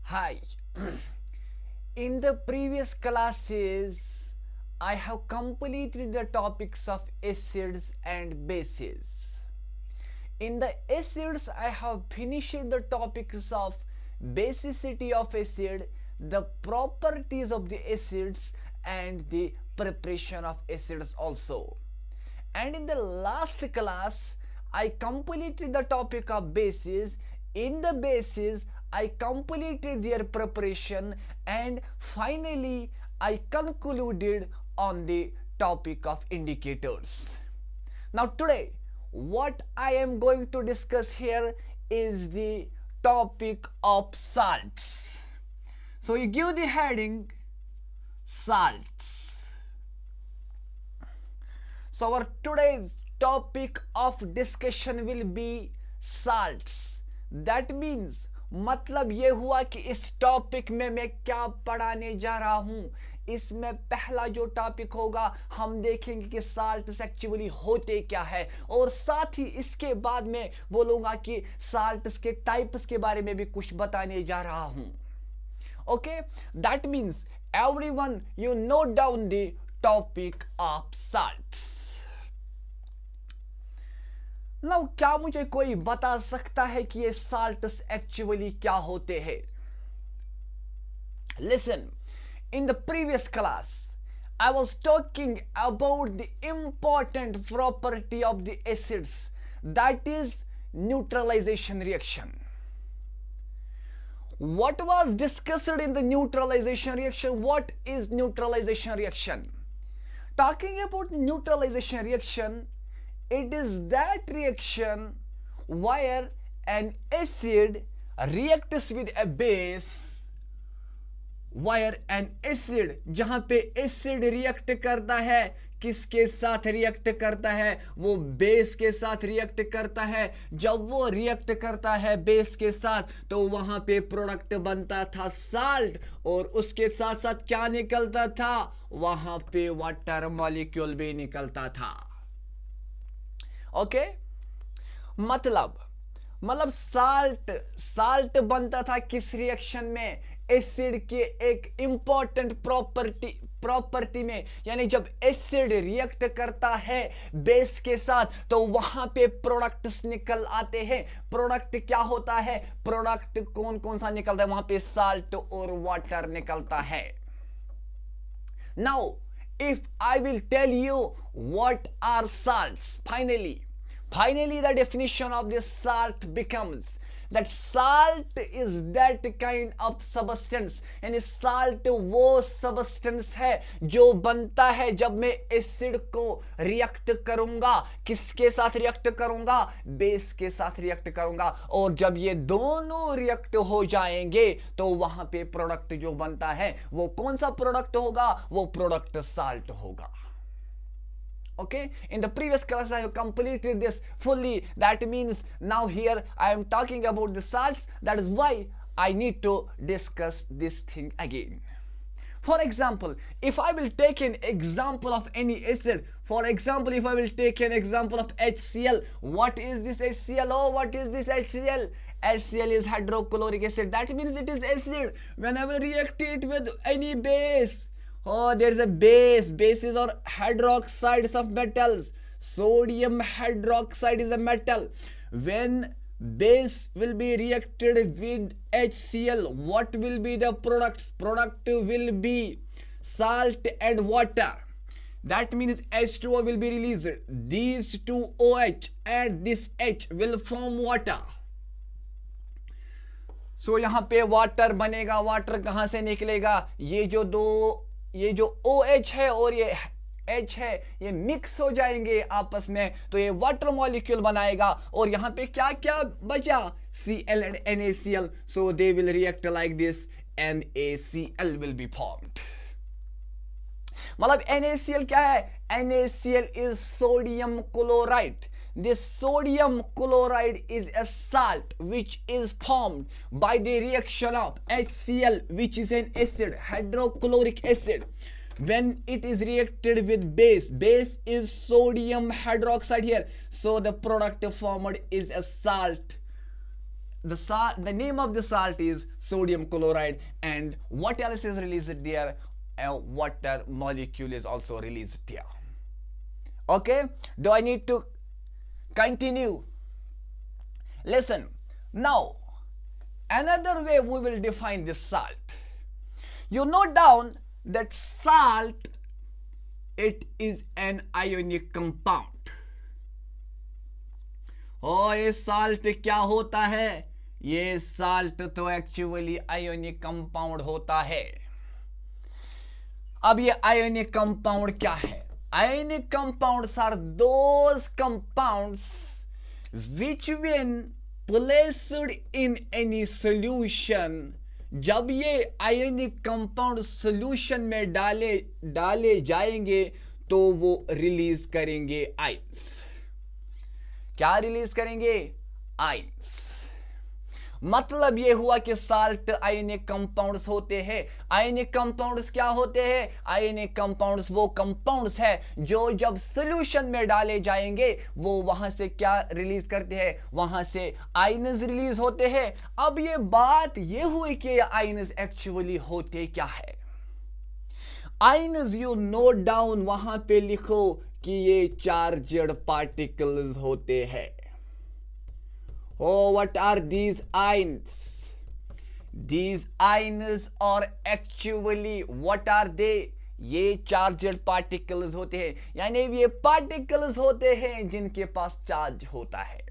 Hi. In the previous classes, I have completed the topics of acids and bases. In the acids, I have finished the topics of basicity of acid, the properties of the acids, and the preparation of acids also. And in the last class, I completed the topic of bases. In the bases, I completed their preparation, and finally I concluded on the topic of indicators. Now today, what I am going to discuss here is the topic of salts. So you give the heading salts. So our today's topic of discussion will be salts. That means मतलब ये हुआ कि इस topic में मैं क्या पढ़ाने जा रहा हूं. इसमें पहला जो टॉपिक होगा हम देखेंगे कि साल्ट्स एक्चुअली होते क्या है, और साथ ही इसके बाद में बोलूंगा कि साल्ट्स के टाइप्स के बारे में भी कुछ बताने जा रहा हूं. Okay, that means everyone you note down the topic of salts. Now क्या मुझे कोई बता सकता है कि ये साल्ट्स एक्चुअली क्या होते हैं? Listen, in the previous class I was talking about the important property of the acids, that is neutralization reaction. What was discussed in the neutralization reaction? What is neutralization reaction? Talking about the neutralization reaction, it is that reaction where an acid reacts with a base, where an acid, जहां पे acid react करता है, किसके साथ react करता है? वो base के साथ रिएक्ट करता है. जब वो रिएक्ट करता है बेस के साथ तो वहां पे प्रोडक्ट बनता था साल्ट, और उसके साथ साथ क्या निकलता था? वहां पे वाटर मॉलिक्यूल भी निकलता था. ओके, मतलब साल्ट बनता था किस रिएक्शन में? एसिड के एक इंपॉर्टेंट प्रॉपर्टी में. यानी जब एसिड रिएक्ट करता है बेस के साथ तो वहां पे प्रोडक्ट्स निकल आते हैं. प्रोडक्ट क्या होता है? प्रोडक्ट कौन कौन सा निकलता है? वहां पे साल्ट और वाटर निकलता है. Now if I will tell you what are salts, finally the definition of this salt becomes that salt is that kind of substance. यानी salt वो substance है जो बनता है जब मैं एसिड को रिएक्ट करूंगा. किसके साथ रिएक्ट करूंगा? बेस के साथ रिएक्ट करूंगा. और जब ये दोनों रिएक्ट हो जाएंगे तो वहां पे प्रोडक्ट जो बनता है वो कौन सा प्रोडक्ट होगा? वो प्रोडक्ट साल्ट होगा. Okay, in the previous class I have completed this fully. That means now here I am talking about the salts. That is why I need to discuss this thing again. For example, if I will take an example of any acid, for example, if I will take an example of HCl, what is this HCl? Oh, what is this HCl? HCl is hydrochloric acid. That means it is acid. Whenever react it with any base, oh, there is a base. Bases are hydroxides of metals. Sodium hydroxide is a metal. When base will be reacted with HCl, what will be the products? Product will be salt and water. That means H2O will be released. These two OH and this H will form water. So यहाँ पे water बनेगा. Water कहाँ से निकलेगा? ये जो OH है और ये H है, ये मिक्स हो जाएंगे आपस में तो ये वाटर मॉलिक्यूल बनाएगा. और यहाँ पे क्या क्या बचा? Cl and NaCl. So they will react like this. NaCl will be formed. मतलब NaCl क्या है? NaCl is sodium chloride. This sodium chloride is a salt which is formed by the reaction of HCl, which is an acid, hydrochloric acid. When it is reacted with base is sodium hydroxide here, so the product formed is a salt. the name of the salt is sodium chloride, and what else is released there? Water molecule is also released there. Okay, do I need to continue? Listen, now another way we will define this salt. You note down that salt, it is an ionic compound. और ये salt क्या होता है? ये salt तो actually ionic compound होता है. अब ये आयोनिक कंपाउंड क्या है? Ionic compounds are those compounds which when placed in any solution, जब ये आयोनिक कंपाउंड सॉल्यूशन में डाले जाएंगे तो वो रिलीज करेंगे आयंस. क्या रिलीज करेंगे? आयंस. मतलब ये हुआ कि साल्ट आयोनिक कंपाउंड्स होते हैं. आयोनिक कंपाउंड्स क्या होते हैं? आयोनिक कंपाउंड्स वो कंपाउंड्स है जो जब सॉल्यूशन में डाले जाएंगे वो वहां से क्या रिलीज करते हैं? वहां से आयंस रिलीज होते हैं. अब ये बात ये हुई कि आयंस एक्चुअली होते क्या है? आयंस यू नोट डाउन, वहां पे लिखो कि ये चार्जड पार्टिकल्स होते हैं. Oh, what are these ions? These ions are actually, what are they? ये चार्जड पार्टिकल्स होते हैं, यानी ये पार्टिकल्स होते हैं जिनके पास चार्ज होता है.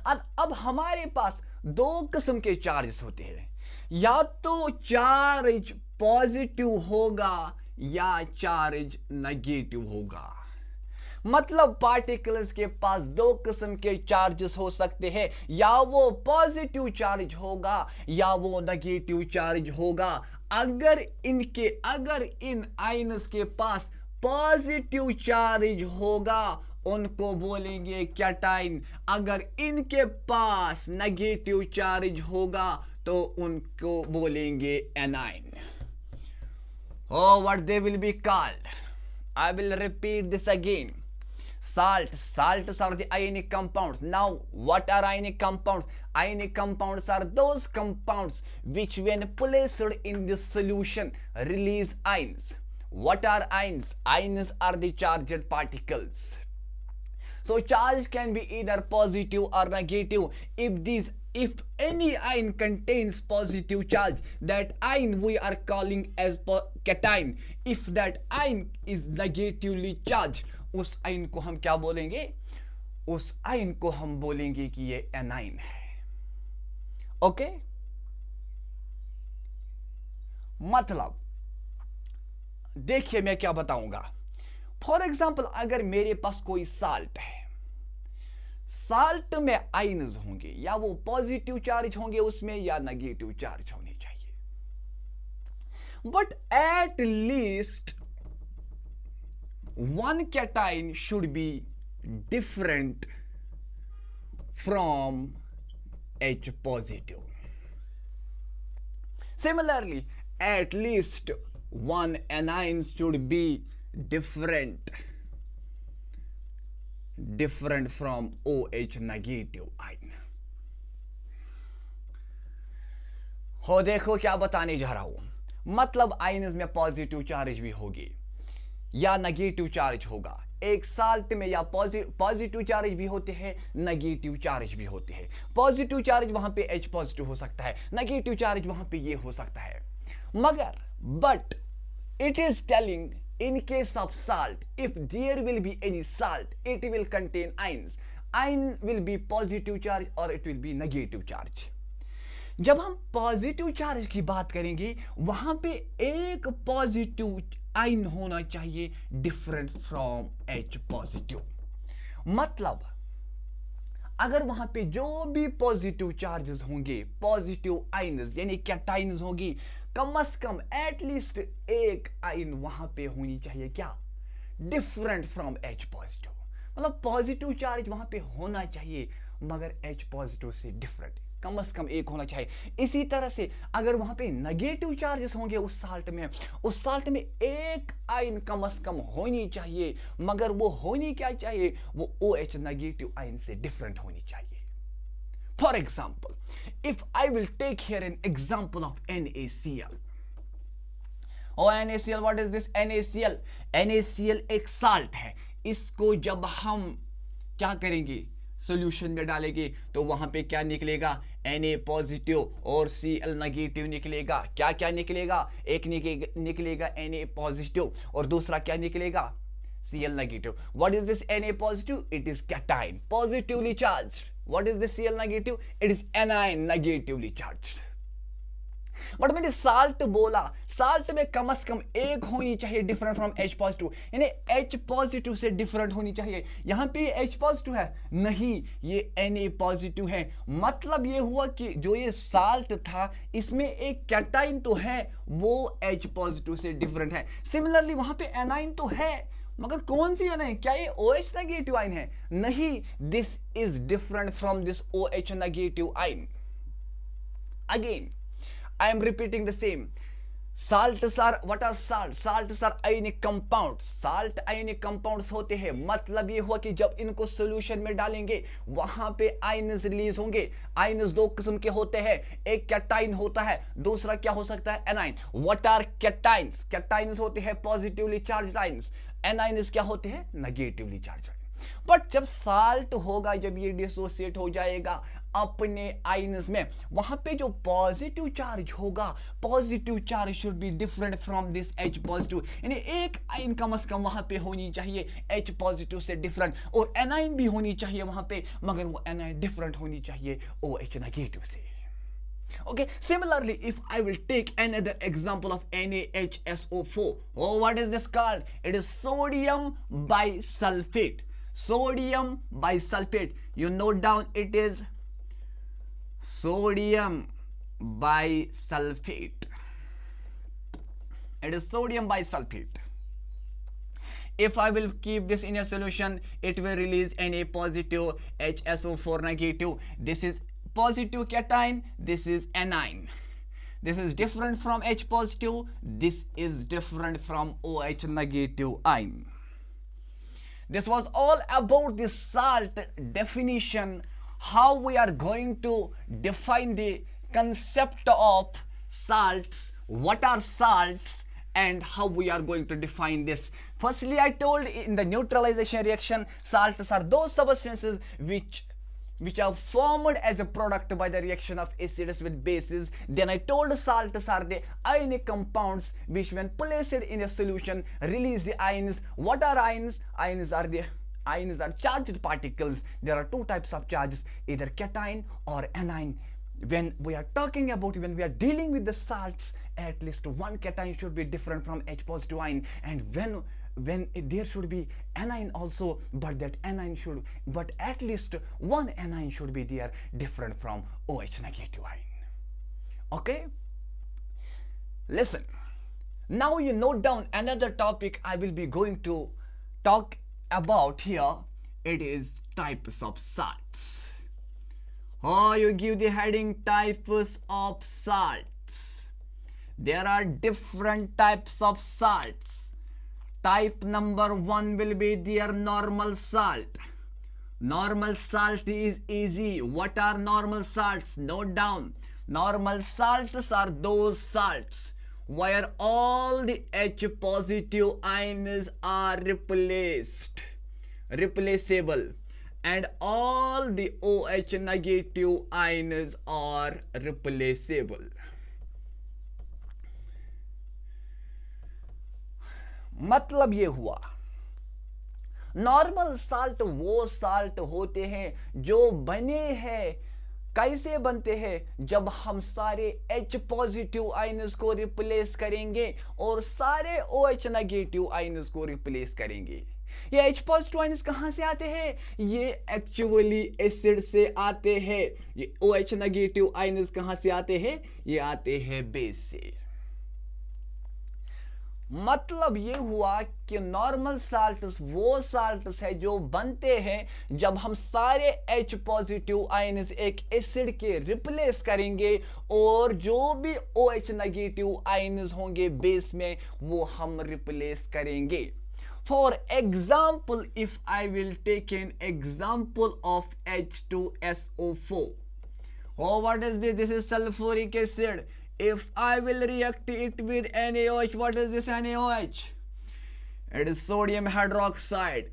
अब हमारे पास दो किस्म के चार्जेस होते हैं. या तो चार्ज पॉजिटिव होगा या चार्ज नेगेटिव होगा. मतलब पार्टिकल्स के पास दो किस्म के चार्जेस हो सकते हैं, या वो पॉजिटिव चार्ज होगा या वो नेगेटिव चार्ज होगा. अगर इन आयंस के पास पॉजिटिव चार्ज होगा उनको बोलेंगे कैटाइन. अगर इनके पास नेगेटिव चार्ज होगा तो उनको बोलेंगे A9. Oh, what they will be called? I will repeat this again. Salts are the ionic compounds. Now, what are ionic compounds? Ionic compounds are those compounds which, when placed in the solution, release ions. What are ions? Ions are the charged particles. So, charge can be either positive or negative. If any ion contains positive charge, that ion we are calling as cation. If that ion is negatively charged, उस ion को हम क्या बोलेंगे? उस ion को हम बोलेंगे कि ये एनाइन है. ओके? मतलब देखिए मैं क्या बताऊंगा. फॉर एग्जाम्पल, अगर मेरे पास कोई साल्ट है, साल्ट में आयन्स होंगे, या वो पॉजिटिव चार्ज होंगे उसमें या नेगेटिव चार्ज होने चाहिए. But at least one cation should be different from H positive. Similarly, at least one anion should be different from OH negative ion. हो देखो क्या बताने जा रहा हूं. मतलब आयंस में पॉजिटिव चार्ज भी होगी या नेगेटिव चार्ज होगा. एक साल्ट में या पॉजिटिव चार्ज भी होते हैं, नेगेटिव चार्ज भी होते हैं. पॉजिटिव चार्ज वहां पे H पॉजिटिव हो सकता है, नेगेटिव चार्ज वहां पे ये हो सकता है. मगर but it is telling in case of salt, if there will be any salt, it will contain ions. Ion will be positive charge or it will be negative charge. जब हम positive charge की बात करेंगे वहां पे एक positive ion होना चाहिए डिफरेंट फ्रॉम H पॉजिटिव. मतलब अगर वहां पे जो भी पॉजिटिव चार्जेस होंगे, पॉजिटिव आयन्स यानी कैटाइन्स होगी, कम से कम एटलीस्ट एक आयन वहां पे होनी चाहिए क्या? Different from H positive. मतलब पॉजिटिव चार्ज वहां पे होना चाहिए मगर H पॉजिटिव से डिफरेंट, कम से कम एक होना चाहिए. इसी तरह से अगर वहां पे नेगेटिव चार्जेस होंगे उस साल्ट में एक आयन कम से कम होनी चाहिए, मगर वो होनी क्या चाहिए? वो OH नेगेटिव आयन से डिफरेंट होनी चाहिए. For example, if I will take here an example of NaCl. Oh, NaCl, what is this NaCl? NaCl एक साल्ट है. इसको जब हम क्या करेंगे, सोल्यूशन में डालेंगे, तो वहां पे क्या निकलेगा, Na पॉजिटिव और Cl नेगेटिव निकलेगा. क्या क्या निकलेगा, एक निकलेगा Na पॉजिटिव और दूसरा क्या निकलेगा, Cl negative. What is this Na positive? It is cation, positively charged. What is the Cl negative? It is anion, negatively charged. But मैंने साल्ट बोला, साल्ट में कम से कम एक होनी चाहिए डिफरेंट फ्रॉम H पॉजिटिव, यानी H पॉजिटिव से different होनी चाहिए. यहां पे H पॉजिटिव है, नहीं, ये Na पॉजिटिव है. मतलब ये हुआ कि जो ये साल्ट था इसमें एक कैटाइन तो है, वो H पॉजिटिव से डिफरेंट है. सिमिलरली वहां पे एनाइन तो है, मगर कौन सी एनाइन, क्या ये OH नेगेटिव आइन है, नहीं, this is different from this OH negative ion. Again I am repeating the same. Salts are, what are salts? Salts are ionic compounds. Salt ionic compounds होते हैं. मतलब ये हुआ कि जब इनको सोल्यूशन में डालेंगे वहां पे आयन्स रिलीज होंगे. आयन्स दो किस्म के होते हैं, एक कैटाइन होता है, दूसरा क्या हो सकता है, A9. What are cations? Cations होते हैं पॉजिटिवली चार्ज्ड आयन्स, एनाइन्स क्या होते हैं, नेगेटिवली चार्ज्ड. बट जब साल्ट होगा, जब ये डिसोसिएट हो जाएगा अपने आयन्स में, वहां पे जो पॉजिटिव चार्ज होगा, positive charge should be different from this H positive, यानी एक आयन कम से कम वहां पे होनी चाहिए H पॉजिटिव से डिफरेंट, और एनाइन भी होनी चाहिए वहां पे, मगर वो एनाइन डिफरेंट होनी चाहिए OH नेगेटिव से. Okay, similarly, if I will take another example of NaHSO4, oh, what is this called? It is sodium bisulfate. Sodium bisulfate. You note down, it is sodium bisulfate. It is sodium bisulfate. If I will keep this in a solution, it will release Na positive, HSO4 negative. This is positive cation, this is anion. This is different from H positive, this is different from OH negative ion. This was all about the salt definition, how we are going to define the concept of salts, what are salts, and how we are going to define this. Firstly, I told in the neutralization reaction, salts are those substances which are formed as a product by the reaction of acids with bases. Then I told salts are the ionic compounds which when placed in a solution release the ions. What are ions? Ions are charged particles. There are two types of charges, either cation or anion. When we are talking about, when we are dealing with the salts, at least one cation should be different from H positive ion, and when there should be anion also, but at least one anion should be there different from OH negative ion. Okay, listen, now you note down another topic I will be going to talk about here. It is types of salts. Oh, you give the heading types of salts. There are different types of salts. Type number 1 will be their normal salt. Normal salt is easy. What are normal salts? Note down. Normal salts are those salts where all the H positive ions are replaceable, and all the OH negative ions are replaceable. मतलब ये हुआ, normal salt वो salt होते हैं जो बने हैं, कैसे बनते हैं, जब हम सारे H पॉजिटिव आयन्स को रिप्लेस करेंगे और सारे OH नेगेटिव आयन्स को रिप्लेस करेंगे. ये H पॉजिटिव आयन्स कहां से आते हैं, ये एक्चुअली एसिड से आते हैं. ये OH नेगेटिव आयन्स कहां से आते हैं, ये आते हैं बेस से. मतलब ये हुआ कि नॉर्मल साल्ट्स वो साल्ट्स है जो बनते हैं जब हम सारे H पॉजिटिव आयन्स एक एसिड के रिप्लेस करेंगे, और जो भी OH नेगेटिव आयन्स होंगे बेस में वो हम रिप्लेस करेंगे. For example, if I will take an example of H2SO4. Oh, what is this? This is sulfuric acid. If I will react it with NaOH, what is this NaOH? It is sodium hydroxide.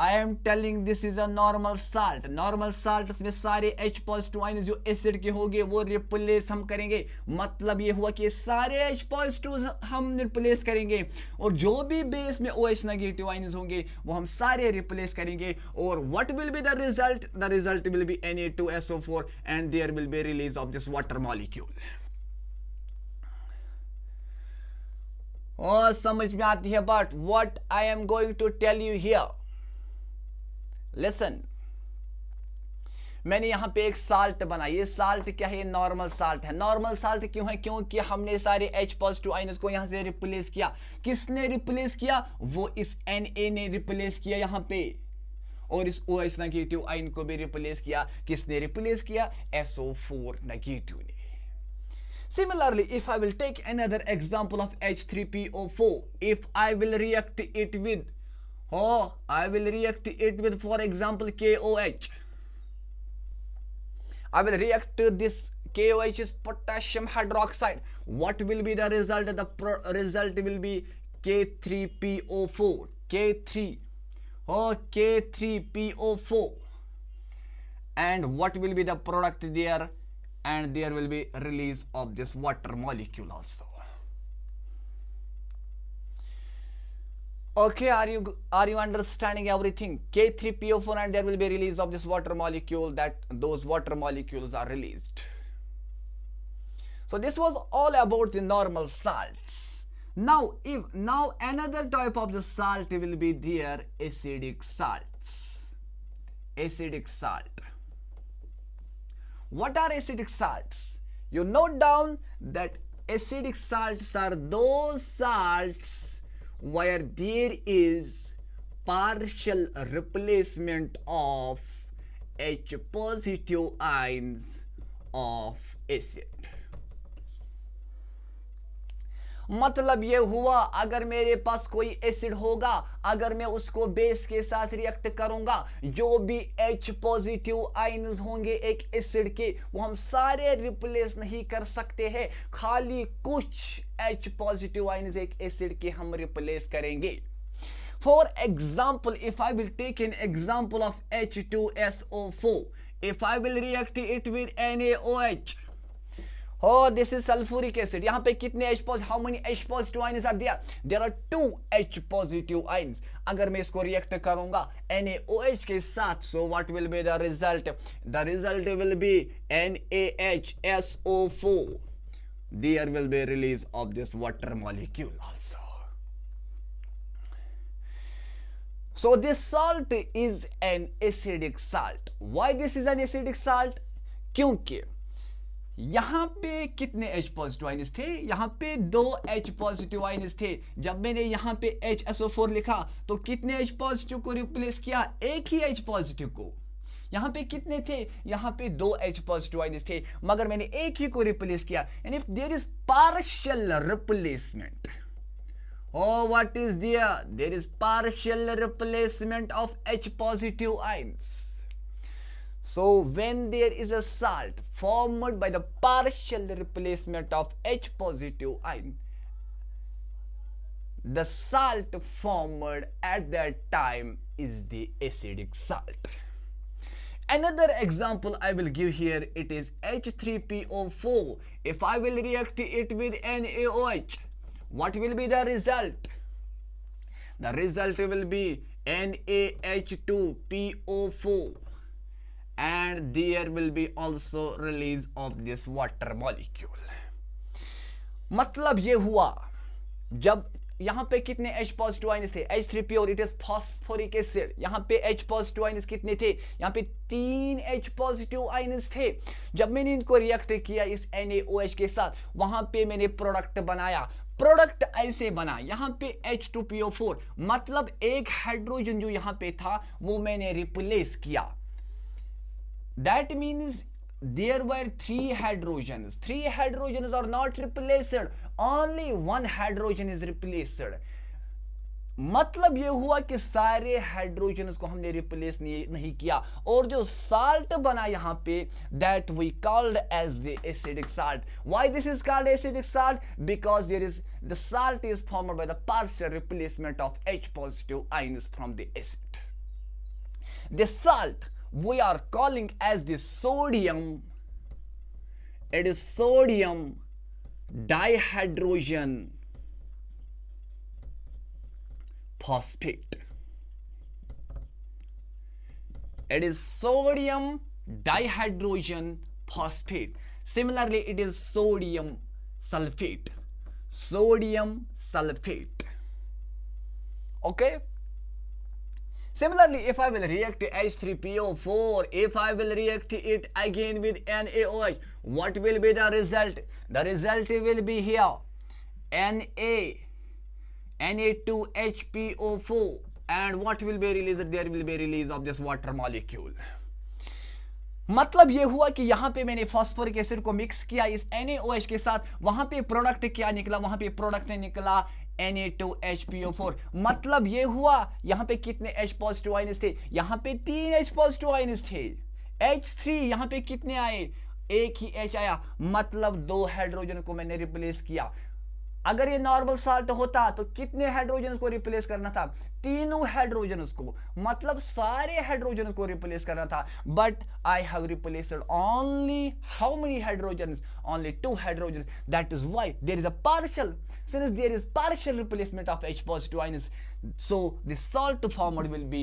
I am telling this is a normal salt. Normal salt में सारे H positive ion जो acid के होंगे वो replace हम करेंगे. मतलब ये हुआ कि सारे H पॉजिटिव हम रिप्लेस करेंगे और जो भी बेस में OH नेगेटिव आयन होंगे वो हम सारे रिप्लेस करेंगे. और what will be the result? The result will be Na2SO4 and there will be release of this water molecule. और समझ में आती है बात. What I am going to tell you here. Listen, मैंने यहां पे एक साल्ट बनाई. ये साल्ट क्या है? नॉर्मल साल्ट है. नॉर्मल साल्ट क्यों है? क्योंकि हमने सारे H पॉजिटिव आयन्स को यहां से रिप्लेस किया. किसने रिप्लेस किया? वो इस Na ने रिप्लेस किया यहां पे, और इस OH नेगेटिव आयन को भी रिप्लेस किया. किसने रिप्लेस किया? SO4 नेगेटिव ने. Similarly, if I will take another example of H3PO4, if I will react it with I will react it with, for example, KOH. I will react this KOH is potassium hydroxide. What will be the result? The result will be K3PO4. K3PO4. And what will be the product there? And there will be release of this water molecule also. Okay, are you understanding everything? K3PO4 and there will be release of this water molecule, that those water molecules are released. So this was all about the normal salts. Now another type of the salt will be there, acidic salts. Acidic salt. What are acidic salts? You note down that acidic salts are those salts where there is partial replacement of H positive ions of acid. मतलब ये हुआ, अगर मेरे पास कोई acid होगा, अगर मैं उसको बेस के साथ रिएक्ट करूंगा, जो भी H पॉजिटिव आयन्स होंगे एक एसिड के, वो हम सारे रिप्लेस नहीं कर सकते हैं. खाली कुछ H पॉजिटिव आयन्स एक एसिड के हम रिप्लेस करेंगे. For example, if I will take an example of H2SO4, if I will react it with NaOH, this is sulfuric acid. यहाँ पे कितने H positive? How many H positive ions are there? There are 2 H positive ions. अगर मैं इसको react करूंगा NaOH के साथ, so what will be the result? The result will be NaHSO4. There will be release of this water molecule also. So this salt is an acidic salt. Why this is an acidic salt? क्योंकि यहां पे कितने H positive ions थे? यहां पे 2 H positive ions थे. जब मैंने यहां पे HSO4 लिखा तो कितने H पॉजिटिव को रिप्लेस किया? एक ही H पॉजिटिव को. यहां पे कितने थे? यहां पे 2 H पॉजिटिव आयन्स थे, मगर मैंने एक ही को रिप्लेस किया. यानी there is partial replacement. What is there? There is partial replacement of H positive ions. So when there is a salt formed by the partial replacement of H positive ion, the salt formed at that time is the acidic salt. Another example I will give here, it is H3PO4. If I will react it with NaOH, what will be the result? The result will be NaH2PO4, and there will be also release of this water molecule. मतलब ये हुआ, जब यहाँ पे कितने H positive ions थे? H3P और it is phosphoric acid. यहाँ पे H पॉजिटिव आयन्स कितने थे? यहाँ पे 3 H पॉजिटिव आयन्स थे. जब मैंने इनको रिएक्ट किया इस NaOH के साथ, वहां पे मैंने प्रोडक्ट बनाया. प्रोडक्ट ऐसे बना, यहाँ पे H2PO4, मतलब एक हाइड्रोजन जो यहाँ पे था वो मैंने रिप्लेस किया. That means there were 3 hydrogens. 3 hydrogens are not replaced. Only 1 hydrogen is replaced. मतलब ये हुआ कि सारे हाइड्रोजन को हमने रिप्लेस नहीं किया, और जो साल्ट बना यहां पे, that we called as the acidic salt. Why this is called acidic salt? Because there is the salt is formed by the partial replacement of H positive ions from the acid. The salt we are calling as the sodium. It is sodium dihydrogen phosphate. It is sodium dihydrogen phosphate. Similarly, it is sodium sulfate. Sodium sulfate. Okay. Similarly, if I will react H3PO4, if I will react it again with NaOH, what will be the result? The result will be here Na2HPO4, and what will be released? There will be release of this water molecule. मतलब ये हुआ कि यहां पे मैंने phosphoric acid को mix किया इस NaOH के साथ, वहां पे प्रोडक्ट क्या निकला? वहां पे प्रोडक्ट निकला Na2HPO4. मतलब ये हुआ यहां पे कितने H पॉजिटिव आयन्स थे? यहां पे 3 H पॉजिटिव आयन्स थे. H3 यहां पे कितने आए? एक ही H आया. मतलब 2 हाइड्रोजन को मैंने रिप्लेस किया. अगर ये नॉर्मल साल्ट होता तो कितने हाइड्रोजन को रिप्लेस करना था? तीनों हाइड्रोजन को, मतलब सारे हाइड्रोजन को रिप्लेस करना था. But I have replaced only how many hydrogen? Only 2 hydrogen. That is why there is a partial, since there is partial replacement of H positive ions, so the salt formed will be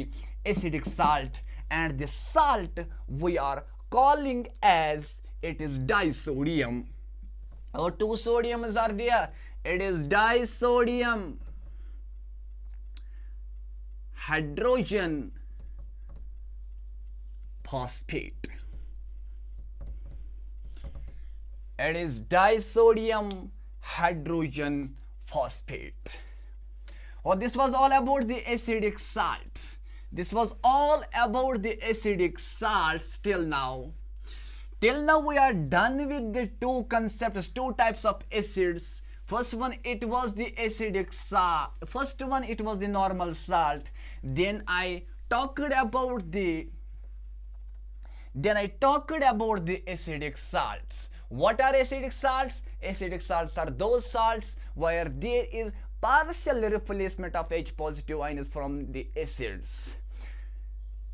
acidic salt, and the salt we are calling as it is disodium. Or 2 sodiums are there. It is disodium hydrogen phosphate. It is disodium hydrogen phosphate. Oh, this was all about the acidic salts. This was all about the acidic salts till now. Till now we are done with the 2 concepts, 2 types of acids. First one, it was the acidic salt. First one, it was the normal salt. Then I talked about the acidic salts. What are acidic salts? Acidic salts are those salts where there is partial replacement of H positive ions from the acids.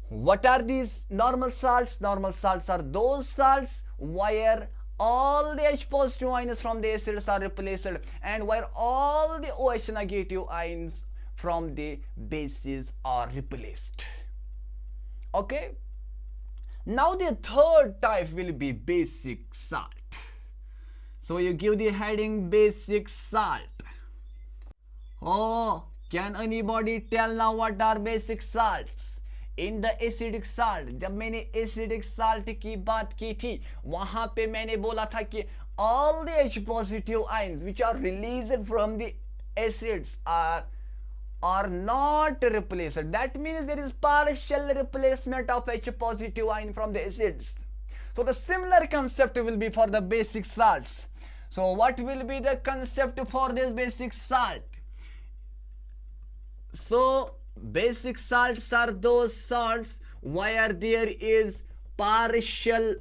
What are these normal salts? Normal salts are those salts where all the H positive ions from the acids are replaced, and where all the OH negative ions from the bases are replaced. Okay. Now the third type will be basic salt. So you give the heading basic salt. Oh, can anybody tell now what are basic salts? In the acidic salt, जब मैंने acidic salt की बात की थी, वहां पे मैंने बोला था कि all the H positive ions which are released from the acids are not replaced. That means there is partial replacement of H positive ion from the acids. So the similar concept will be for the basic salts. So what will be the concept for this basic salt? So basic salts are those salts where there is partial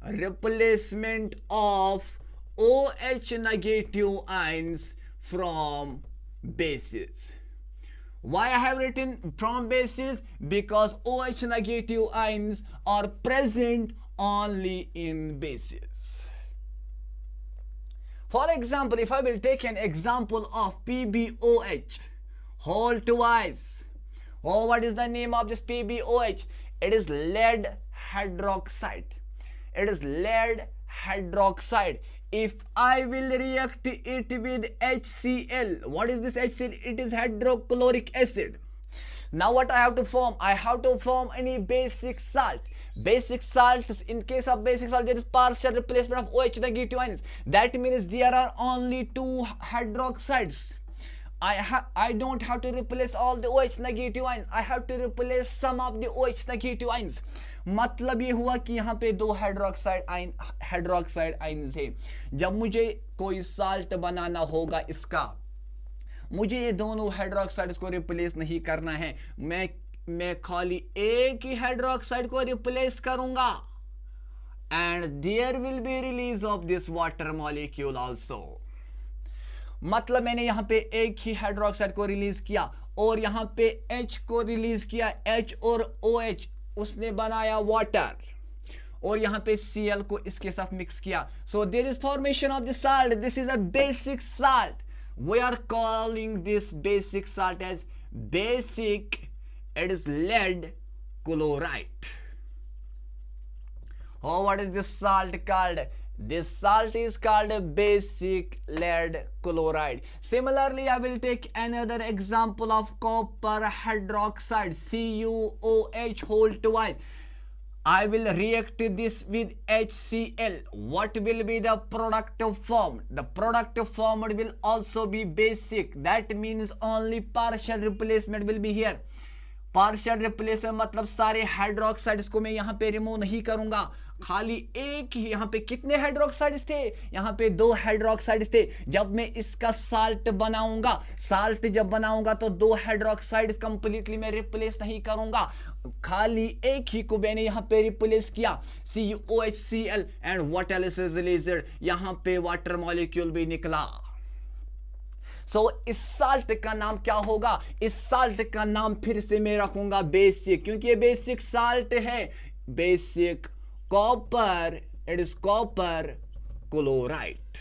replacement of OH negative ions from bases. Why I have written from bases? Because OH negative ions are present only in bases. For example, if I will take an example of PbOH whole twice. Oh, what is the name of this PbOH? It is lead hydroxide. It is lead hydroxide. If I will react it with HCl, what is this HCl? It is hydrochloric acid. Now what I have to form? I have to form any basic salt. Basic salts, in case of basic salt, there is partial replacement of OH negative ions. That means there are only 2 hydroxides. I don't have to replace all the OH negative ions. I have to replace some of the OH negative ions. मतलब ये हुआ कि यहाँ पे 2 hydroxide ions है. जब मुझे कोई साल्ट बनाना होगा इसका, मुझे ये दोनों हाइड्रोक्साइड्स को रिप्लेस नहीं करना है, मैं खाली एक ही हाइड्रोक्साइड को रिप्लेस करूंगा, and there will be release of this water molecule also. मतलब मैंने यहां पे एक ही हाइड्रोक्साइड को रिलीज किया और यहां पे H को रिलीज किया, H और OH उसने बनाया वाटर, और यहां पे Cl को इसके साथ मिक्स किया। So there is formation of the salt, this is a basic salt, we are calling this basic salt as basic, it is lead chloride. Oh, what is this salt called? This salt is called basic lead chloride. Similarly, I will take another example of copper hydroxide, CuOH whole twice. I will react this with HCl. What will be the product formed? The product formed will also be basic. That means only partial replacement will be here. Partial replacement मतलब सारे hydroxides को मैं यहाँ पे remove नहीं करूंगा, खाली एक ही। यहाँ पे कितने हाइड्रोक्साइड्स थे? यहाँ पे 2 हाइड्रोक्साइड्स थे। जब मैं इसका साल्ट बनाऊंगा, साल्ट जब बनाऊंगा तो 2 हाइड्रोक्साइड्स कंप्लीटली मैं रिप्लेस नहीं करूंगा, खाली एक ही को मैंने यहाँ पे रिप्लेस किया, CuOHCl, and what else is released, यहाँ पे वाटर मॉलिक्यूल भी निकला। सो इस साल्ट का नाम क्या होगा? इस साल्ट का नाम फिर से मैं रखूंगा बेसिक, क्योंकि ये बेसिक साल्ट है, basic copper, it is copper chloride.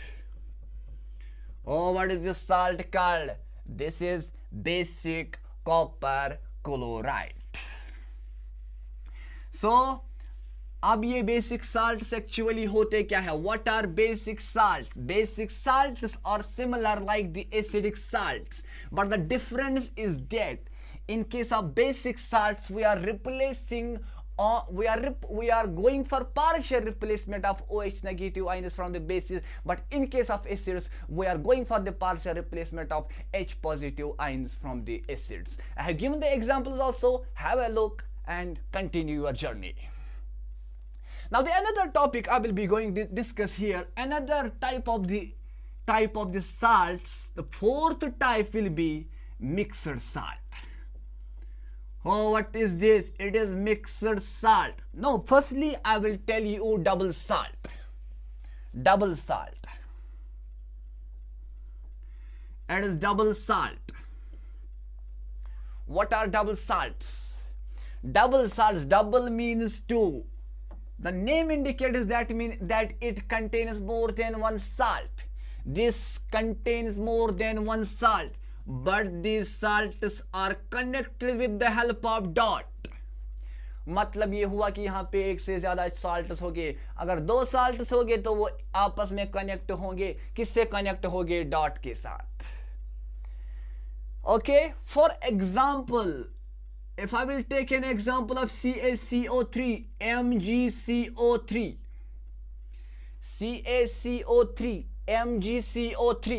Oh, what is this salt called? This is basic copper chloride. So अब ये बेसिक साल्ट्स एक्चुअली होते क्या है? What are basic salts? Basic salts are similar like the acidic salts, but the difference is that in case of basic salts we are replacing, we are going for partial replacement of OH negative ions from the bases, but in case of acids we are going for the partial replacement of H positive ions from the acids. I have given the examples also, have a look and continue your journey. Now the another topic I will be going to discuss here, another type of the salts, the fourth type will be mixed salt. Oh, what is this? It is mixed salt. No, firstly I will tell you double salt. Double salt. It is double salt. What are double salts? Double salts, double means two. The name indicates that it contains more than one salt. This contains more than one salt, but these salts are connected with the help of dot. मतलब ये हुआ कि यहाँ पे एक से ज्यादा salts होंगे, अगर 2 साल्ट्स होंगे तो वो आपस में कनेक्ट होंगे, किससे कनेक्ट होंगे? डॉट के साथ। Okay, for example, if I will take an example of CaCO3, MgCO3, CaCO3, MgCO3,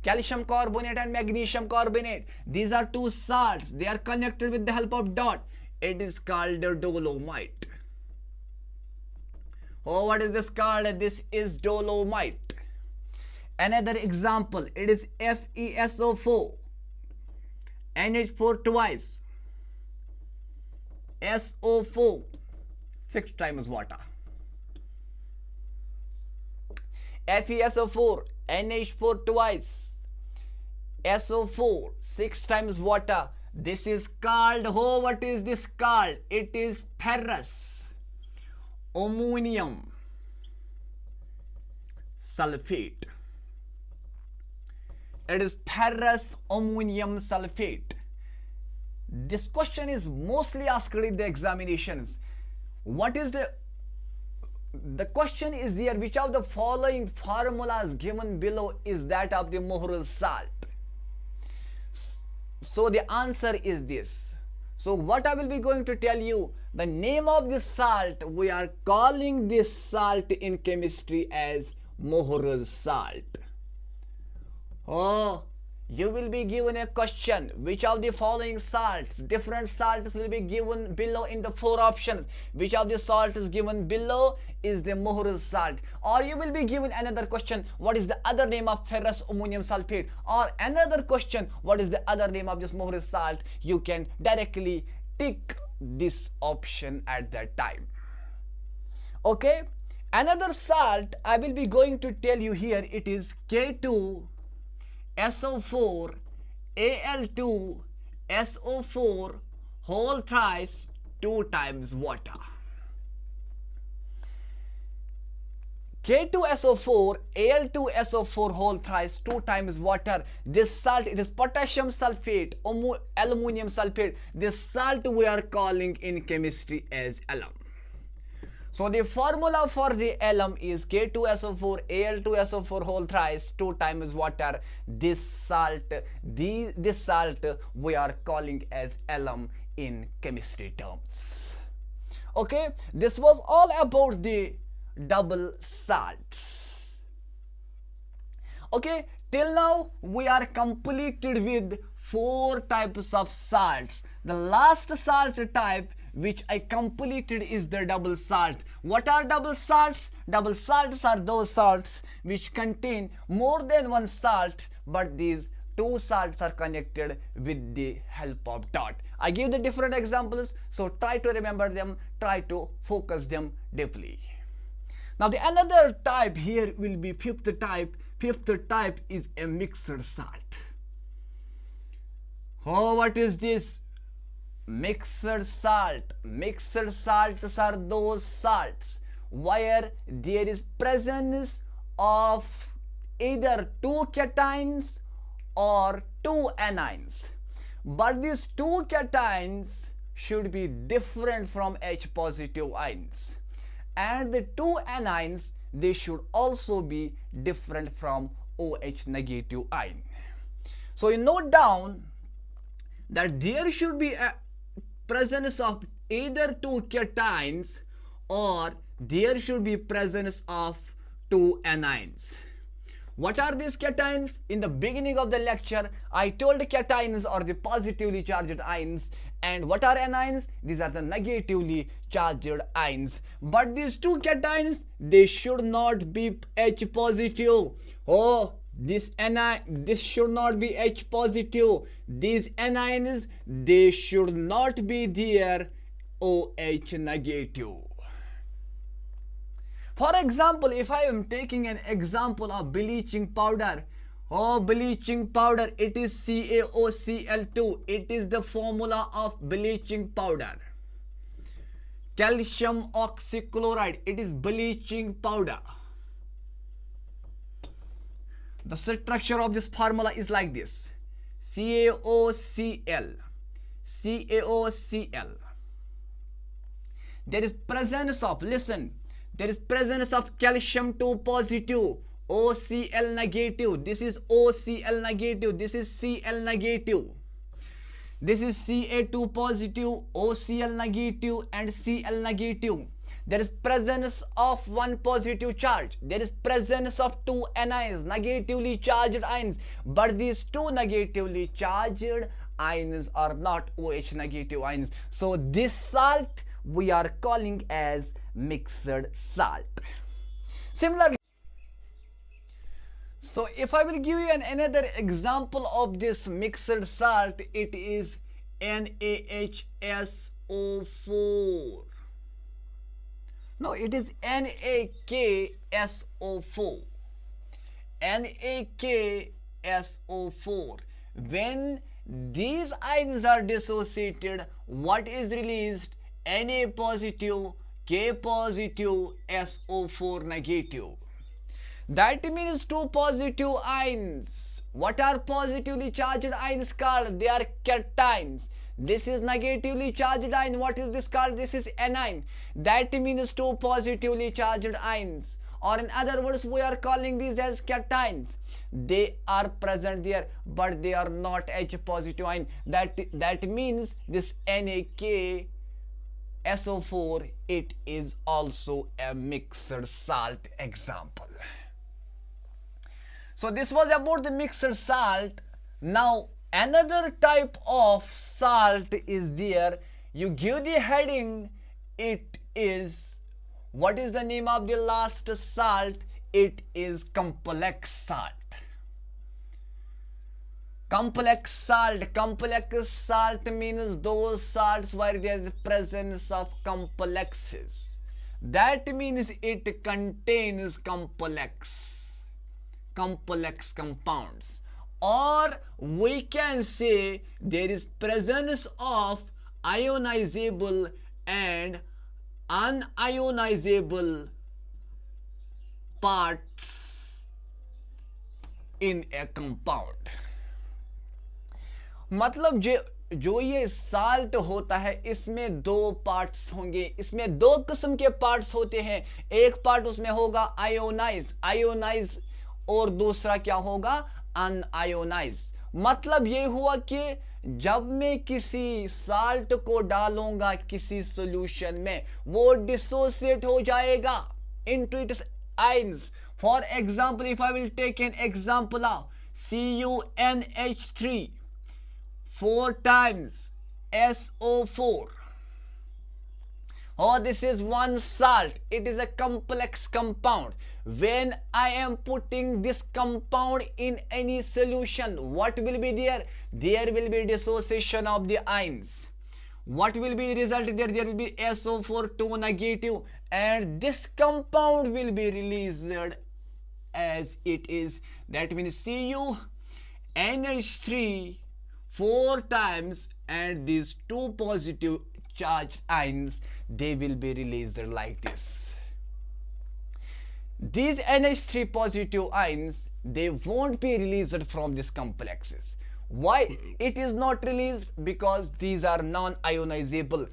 calcium carbonate and magnesium carbonate, these are 2 salts, they are connected with the help of dot, it is called dolomite. Oh, what is this called? This is dolomite. Another example, it is FeSO4, NH4 twice, SO4 6 times water, FeSO4, NH4 twice, SO4 6 times water. This is called, oh, what is this called? It is ferrous ammonium sulfate. It is ferrous ammonium sulfate. This question is mostly asked in the examinations. What is the question is there, which of the following formulas given below is that of the Mohro's salt? So the answer is this. So what I will be going to tell you, the name of this salt, we are calling this salt in chemistry as Mohro's salt. Oh, you will be given a question, which of the following salts, different salts will be given below in the 4 options, which of the salt is given below is the Mohru salt. Or you will be given another question, what is the other name of ferrous ammonium sulfate, or another question, what is the other name of this Mohru salt. You can directly tick this option at that time. Okay, another salt I will be going to tell you here, it is K2SO4 Al2SO4 whole thrice 2 times water. K2SO4 Al2SO4 whole thrice 2 times water. This salt, it is potassium sulfate, aluminum sulfate. This salt we are calling in chemistry as alum. So the formula for the alum is K2SO4 Al2SO4 whole thrice 2 times water. This salt we are calling as alum in chemistry terms. Okay, this was all about the double salts. Okay, till now we are completed with 4 types of salts. The last salt type which I completed is the double salt. What are double salts? Double salts are those salts which contain more than one salt, but these 2 salts are connected with the help of dot. I give the different examples, so try to remember them, try to focus them deeply. Now the another type here will be fifth type. Fifth type is a mixed salt. Oh, what is this? Mixed salt. Mixed salts are those salts where there is presence of either 2 cations or 2 anions. But these 2 cations should be different from H positive ions. And the 2 anions, they should also be different from OH negative ion. So you note down that there should be a presence of either 2 cations or there should be presence of 2 anions. What are these cations? In the beginning of the lecture, I told cations are the positively charged ions, and what are anions? These are the negatively charged ions. But these 2 cations, they should not be H positive. Oh, this should not be H positive. These anions, they should not be there OH negative. For example, if I am taking an example of bleaching powder, oh, bleaching powder, it is CaOCl2. It is the formula of bleaching powder. Calcium oxychloride, it is bleaching powder. The structure of this formula is like this: CaOCl, CaOCl. There is presence of, listen, there is presence of calcium 2 positive, OCl negative. This is OCl negative. This is Cl negative. This is Ca2 positive, OCl negative, and Cl negative. There is presence of 1 positive charge. There is presence of 2 anions, negatively charged ions. But these 2 negatively charged ions are not OH negative ions. So this salt we are calling as mixed salt. Similarly, so if I will give you another example of this mixed salt, it is NaHSO4. No, it is NaKSO4. NaKSO4. When these ions are dissociated, what is released? Na positive, K positive, SO4 negative. That means 2 positive ions. What are positively charged ions called? They are cations. This is negatively charged ion. What is this called? This is anion. That means 2 positively charged ions. Or in other words, we are calling these as cations. They are present there, but they are not H positive ion. That means this NaKSO4, it is also a mixed salt example. So this was about the mixed salt. Now another type of salt is there. You give the heading, it is, what is the name of the last salt? It is complex salt. Complex salt means those salts where there is the presence of complexes. That means it contains complex compounds, or we can say there is presence of ionizable and unionizable parts in a compound. मतलब जो ये salt होता है इसमें दो parts होंगे, इसमें दो किस्म के पार्ट्स होते हैं. एक पार्ट उसमें होगा आयोनाइज और दूसरा क्या होगा, अनआयोनाइज. मतलब ये हुआ कि जब मैं किसी साल्ट को डालूंगा किसी सॉल्यूशन में, वो डिसोसिएट हो जाएगा into its ions. For example, if I will take an example of CuNH3 4 times SO4. Oh, this is one salt. It is a complex compound. When I am putting this compound in any solution, what will be there? There will be dissociation of the ions. What will be the result there? There will be SO4 2 negative, and this compound will be released as it is. That means CuNH3 4 times, and these two positive charged ions, they will be released like this. These NH3 positive ions, they won't be released from these complexes. Why it is not released? Because these are non-ionizable.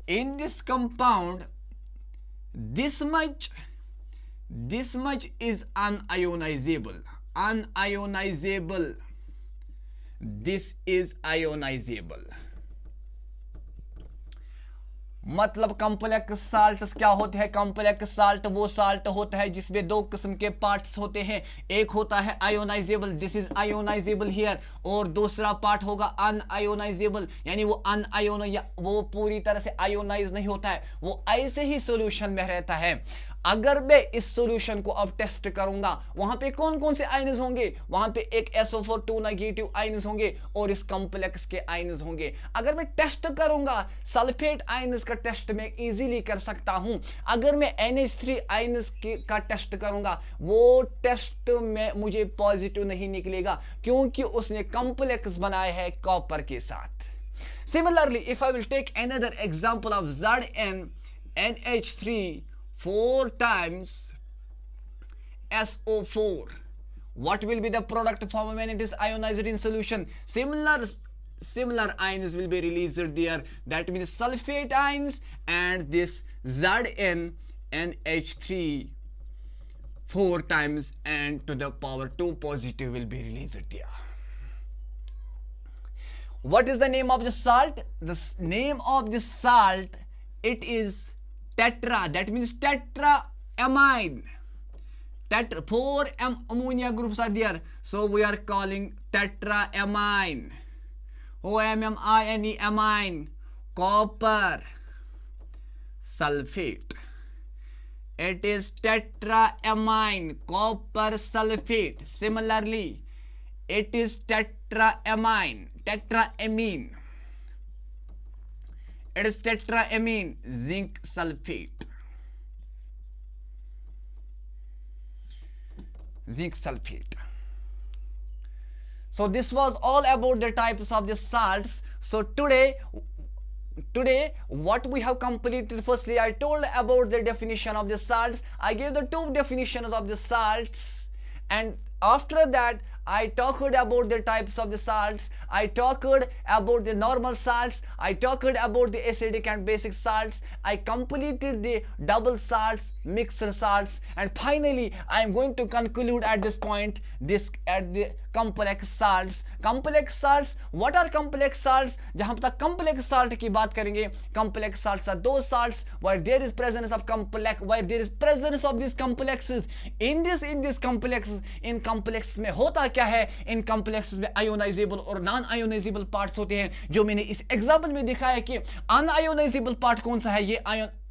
In this compound, this much is unionizable. This is ionizable. मतलब complex salt क्या होते हैं? Complex salt वो salt होता है जिसमें दो किस्म के पार्ट्स होते हैं. एक होता है ionisable, this is ionisable here, और दूसरा पार्ट होगा अनआयोनाइजेबल, यानी वो अनआयोन या वो पूरी तरह से आयोनाइज नहीं होता है, वो ऐसे ही सॉल्यूशन में रहता है. अगर मैं इस सॉल्यूशन को अब टेस्ट करूंगा, वहां पे कौन कौन से आयन्स होंगे? वहां पे एक SO4 2 नेगेटिव आयन्स होंगे और इस कॉम्प्लेक्स के आयन्स होंगे. अगर मैं टेस्ट करूंगा सल्फेट आयन्स का टेस्ट मैं इजीली कर सकता हूं. अगर मैं NH3 आयन्स का टेस्ट करूंगा, वो टेस्ट में मुझे पॉजिटिव नहीं निकलेगा क्योंकि उसने कॉम्प्लेक्स बनाया है कॉपर के साथ. Similarly, if I will take another example of ZnNH3 4 times SO4, what will be the product form when it is ionized in solution? Similar ions will be released there. That means sulfate ions and this ZnNH3 4 times and to the power 2 positive will be released there. What is the name of the salt? The name of the salt, it is tetra. That means tetraamine. 4 ammonia groups are there, so we are calling tetraamine. OMMINE, amine, copper sulfate. It is tetraamine, copper sulfate. Similarly, it is tetraamine. It is tetraamine, zinc sulfate. So this was all about the types of the salts. So today what we have completed, firstly I told about the definition of the salts. I gave the 2 definitions of the salts, and after that I talked about the types of the salts. I talked about the normal salts, I talked about the acidic and basic salts, I completed the double salts, mixed salts, and finally I am going to conclude at this point at the complex salts. Complex salts, what are complex salts? जहां तक complex salt की बात करेंगे, complex salts are those salts where there is presence of these complexes. In this complexes, in complexes में होता क्या है? In complexes में ionizable और non ionizable parts होते हैं, जो मैंने इस एग्जांपल में दिखाया कि unionizable part कौन सा है? ये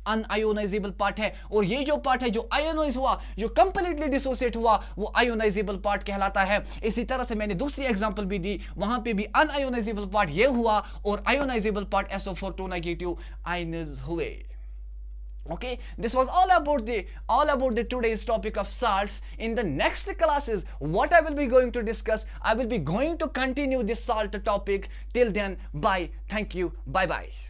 अनआयोनाइजेबल पार्ट है, और ये जो पार्ट है जो आयोनाइज हुआ, जो कंप्लीटली डिसोसिएट हुआ, वो आयोनाइजेबल पार्ट कहलाता है. इसी तरह से मैंने दूसरी एग्जांपल भी दी, वहां पे भी अनआयोनाइजेबल पार्ट ये हुआ और ionizable part SO4 negative ionize हुए. Okay, this was all about the today's topic of salts. In the next classes, what I will be going to discuss, I will be going to continue this salt topic. Till then, bye, thank you, bye bye.